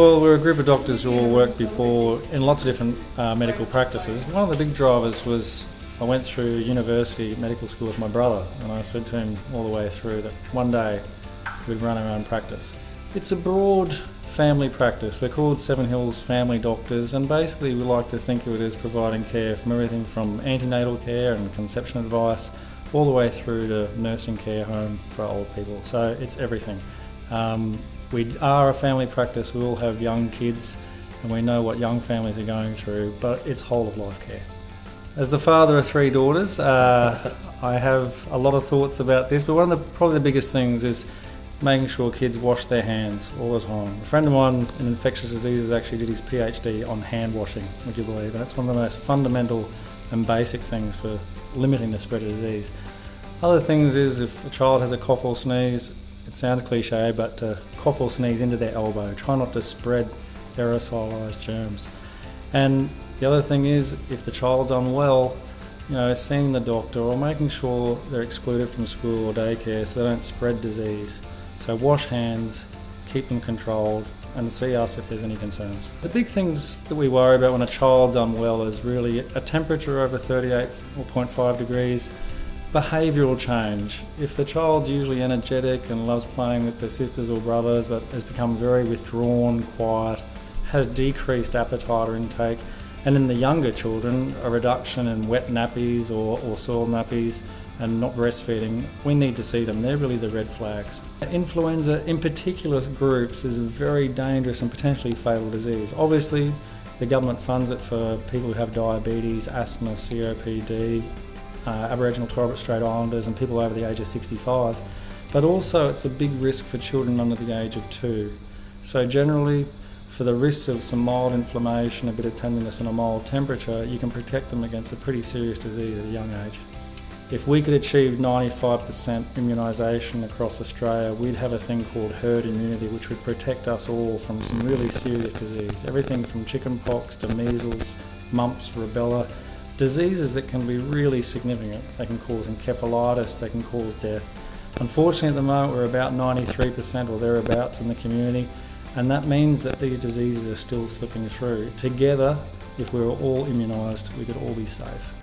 Well, we're a group of doctors who all worked before in lots of different medical practices. One of the big drivers was I went through university medical school with my brother, and I said to him all the way through that one day we'd run our own practice. It's a broad family practice. We're called Seven Hills Family Doctors, and basically we like to think of it as providing care from everything from antenatal care and conception advice all the way through to nursing care home for old people. So it's everything. We are a family practice. We all have young kids and we know what young families are going through, but it's whole of life care. As the father of three daughters, I have a lot of thoughts about this, but one of the probably the biggest things is making sure kids wash their hands all the time. A friend of mine in infectious diseases actually did his PhD on hand washing, would you believe? And it's one of the most fundamental and basic things for limiting the spread of disease. Other things is if a child has a cough or sneeze, it sounds cliche, but to cough or sneeze into their elbow. Try not to spread aerosolised germs. And the other thing is, if the child's unwell, seeing the doctor or making sure they're excluded from school or daycare so they don't spread disease. So wash hands, keep them controlled, and see us if there's any concerns. The big things that we worry about when a child's unwell is really a temperature over 38.5 degrees, behavioural change. If the child's usually energetic and loves playing with their sisters or brothers but has become very withdrawn, quiet, has decreased appetite or intake, and in the younger children, a reduction in wet nappies or soiled nappies and not breastfeeding, we need to see them. They're really the red flags. Influenza in particular groups is a very dangerous and potentially fatal disease. Obviously, the government funds it for people who have diabetes, asthma, COPD, Aboriginal Torres Strait Islanders and people over the age of 65, but also it's a big risk for children under the age of 2. So generally, for the risks of some mild inflammation, a bit of tenderness and a mild temperature, you can protect them against a pretty serious disease at a young age. If we could achieve 95% immunisation across Australia, we'd have a thing called herd immunity, which would protect us all from some really serious disease. Everything from chickenpox to measles, mumps, rubella, diseases that can be really significant. They can cause encephalitis, they can cause death. Unfortunately at the moment we're about 93% or thereabouts in the community, and that means that these diseases are still slipping through. Together, if we were all immunised, we could all be safe.